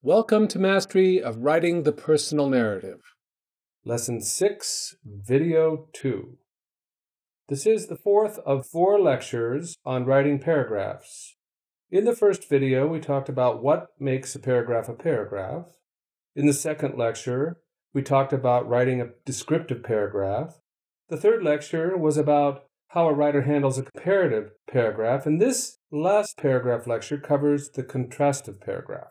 Welcome to Mastery of Writing the Personal Narrative. Lesson 6, Video 2. This is the fourth of 4 lectures on writing paragraphs. In the first video, we talked about what makes a paragraph a paragraph. In the second lecture, we talked about writing a descriptive paragraph. The third lecture was about how a writer handles a comparative paragraph, and this last paragraph lecture covers the contrastive paragraph.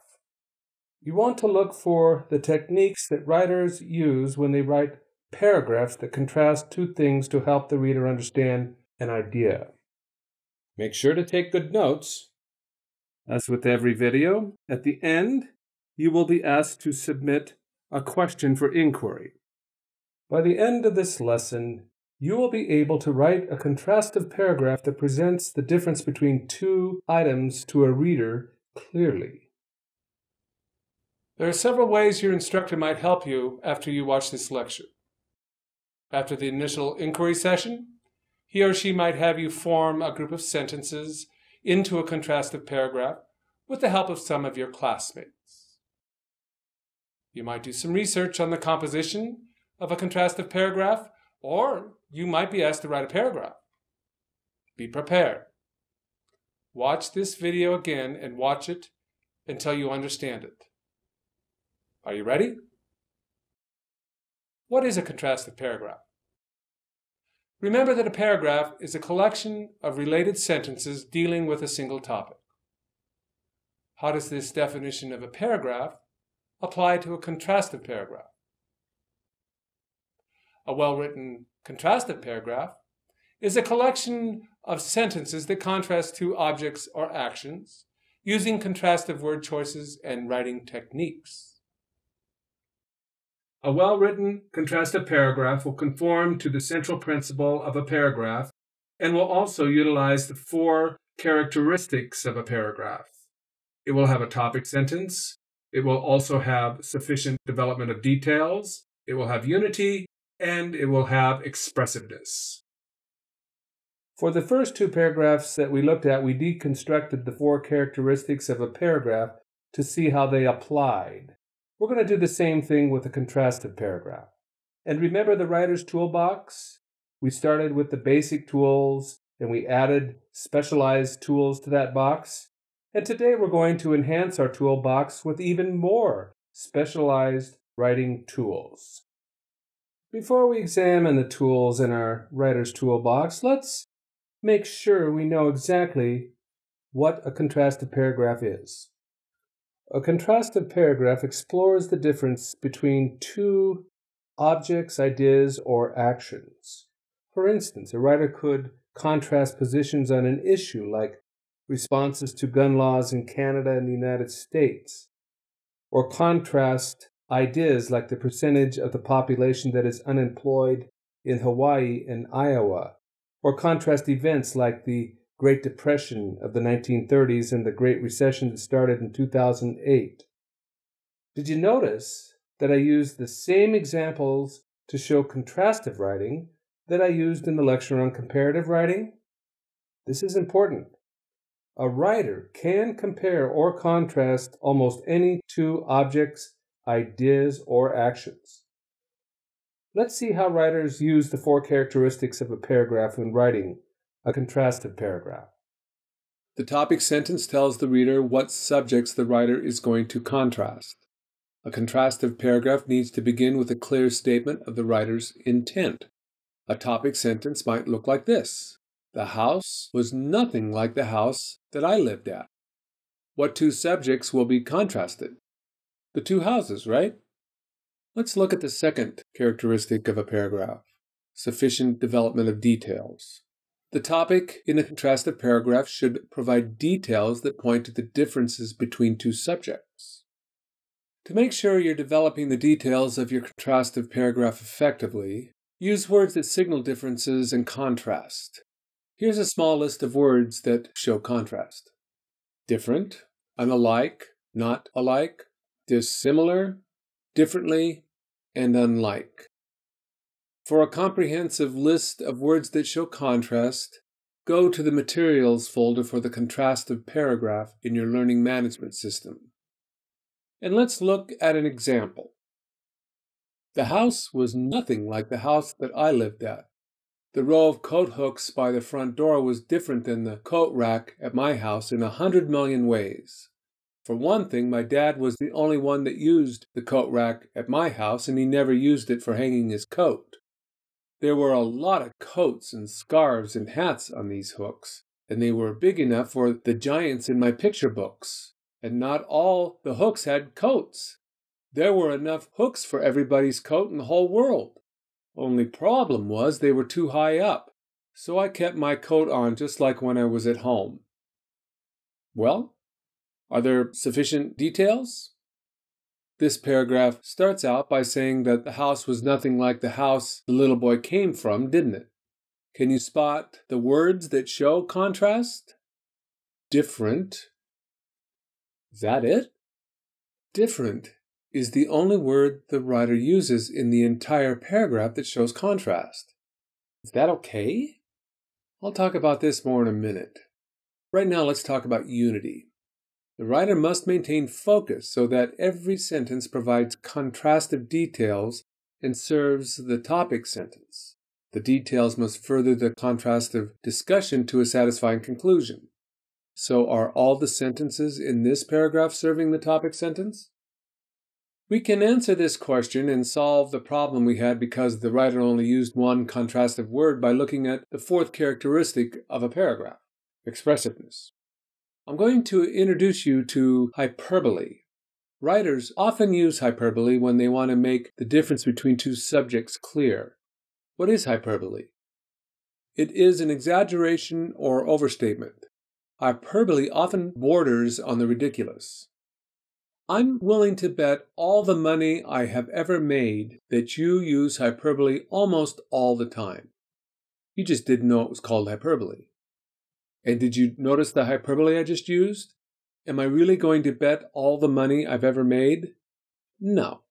You want to look for the techniques that writers use when they write paragraphs that contrast two things to help the reader understand an idea. Make sure to take good notes. As with every video, at the end, you will be asked to submit a question for inquiry. By the end of this lesson, you will be able to write a contrastive paragraph that presents the difference between two items to a reader clearly. There are several ways your instructor might help you after you watch this lecture. After the initial inquiry session, he or she might have you form a group of sentences into a contrastive paragraph with the help of some of your classmates. You might do some research on the composition of a contrastive paragraph, or you might be asked to write a paragraph. Be prepared. Watch this video again and watch it until you understand it. Are you ready? What is a contrastive paragraph? Remember that a paragraph is a collection of related sentences dealing with a single topic. How does this definition of a paragraph apply to a contrastive paragraph? A well-written contrastive paragraph is a collection of sentences that contrast two objects or actions using contrastive word choices and writing techniques. A well-written contrastive paragraph will conform to the central principle of a paragraph and will also utilize the 4 characteristics of a paragraph. It will have a topic sentence. It will also have sufficient development of details. It will have unity, and it will have expressiveness. For the first 2 paragraphs that we looked at, we deconstructed the 4 characteristics of a paragraph to see how they applied. We're going to do the same thing with a contrastive paragraph. And remember the writer's toolbox? We started with the basic tools, and we added specialized tools to that box. And today we're going to enhance our toolbox with even more specialized writing tools. Before we examine the tools in our writer's toolbox, let's make sure we know exactly what a contrastive paragraph is. A contrastive paragraph explores the difference between two objects, ideas, or actions. For instance, a writer could contrast positions on an issue like responses to gun laws in Canada and the United States, or contrast ideas like the percentage of the population that is unemployed in Hawaii and Iowa, or contrast events like the Great Depression of the 1930s and the Great Recession that started in 2008. Did you notice that I used the same examples to show contrastive writing that I used in the lecture on comparative writing? This is important. A writer can compare or contrast almost any 2 objects, ideas, or actions. Let's see how writers use the 4 characteristics of a paragraph when writing a contrastive paragraph. The topic sentence tells the reader what subjects the writer is going to contrast. A contrastive paragraph needs to begin with a clear statement of the writer's intent. A topic sentence might look like this: The house was nothing like the house that I lived at. What 2 subjects will be contrasted? The 2 houses, right? Let's look at the second characteristic of a paragraph: sufficient development of details. The topic in a contrastive paragraph should provide details that point to the differences between 2 subjects. To make sure you're developing the details of your contrastive paragraph effectively, use words that signal differences and contrast. Here's a small list of words that show contrast: different, unlike, not alike, dissimilar, differently, and unlike. For a comprehensive list of words that show contrast, go to the Materials folder for the contrastive paragraph in your learning management system. And let's look at an example. The house was nothing like the house that I lived at. The row of coat hooks by the front door was different than the coat rack at my house in 100 million ways. For one thing, my dad was the only one that used the coat rack at my house, and he never used it for hanging his coat. There were a lot of coats and scarves and hats on these hooks, and they were big enough for the giants in my picture books. And not all the hooks had coats. There were enough hooks for everybody's coat in the whole world. Only problem was they were too high up, so I kept my coat on just like when I was at home. Well, are there sufficient details? This paragraph starts out by saying that the house was nothing like the house the little boy came from, didn't it? Can you spot the words that show contrast? Different. Is that it? Different is the only word the writer uses in the entire paragraph that shows contrast. Is that okay? I'll talk about this more in a minute. Right now, let's talk about unity. The writer must maintain focus so that every sentence provides contrastive details and serves the topic sentence. The details must further the contrastive discussion to a satisfying conclusion. So are all the sentences in this paragraph serving the topic sentence? We can answer this question and solve the problem we had because the writer only used one contrastive word by looking at the fourth characteristic of a paragraph, expressiveness. I'm going to introduce you to hyperbole. Writers often use hyperbole when they want to make the difference between two subjects clear. What is hyperbole? It is an exaggeration or overstatement. Hyperbole often borders on the ridiculous. I'm willing to bet all the money I have ever made that you use hyperbole almost all the time. You just didn't know it was called hyperbole. And did you notice the hyperbole I just used? Am I really going to bet all the money I've ever made? No.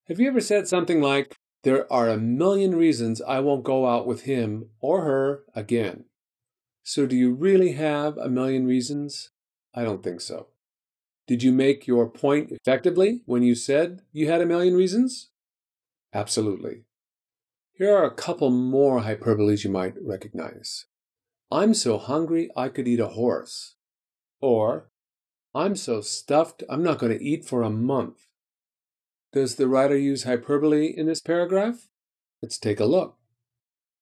Have you ever said something like, "There are a million reasons I won't go out with him or her again"? So do you really have a million reasons? I don't think so. Did you make your point effectively when you said you had a million reasons? Absolutely. Here are a couple more hyperboles you might recognize. I'm so hungry I could eat a horse. Or, I'm so stuffed I'm not going to eat for a month. Does the writer use hyperbole in this paragraph? Let's take a look.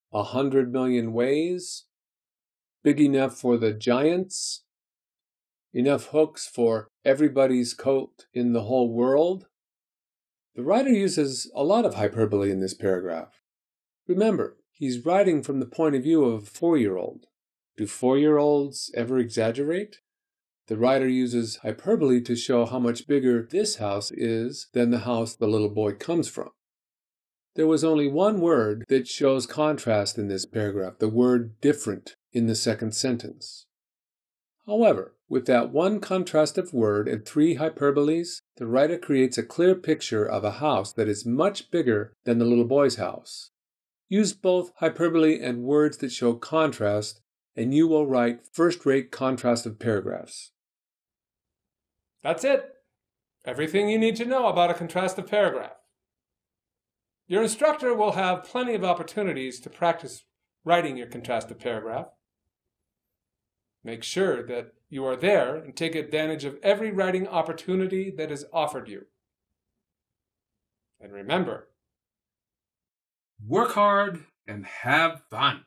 100 million ways. Big enough for the giants. Enough hooks for everybody's coat in the whole world. The writer uses a lot of hyperbole in this paragraph. Remember, he's writing from the point of view of a 4-year-old. Do 4-year-olds ever exaggerate? The writer uses hyperbole to show how much bigger this house is than the house the little boy comes from. There was only one word that shows contrast in this paragraph, the word different in the second sentence. However, with that one contrastive word and 3 hyperboles, the writer creates a clear picture of a house that is much bigger than the little boy's house. Use both hyperbole and words that show contrast, and you will write first-rate contrastive paragraphs. That's it. Everything you need to know about a contrastive paragraph. Your instructor will have plenty of opportunities to practice writing your contrastive paragraph. Make sure that you are there and take advantage of every writing opportunity that is offered you. And remember, work hard and have fun.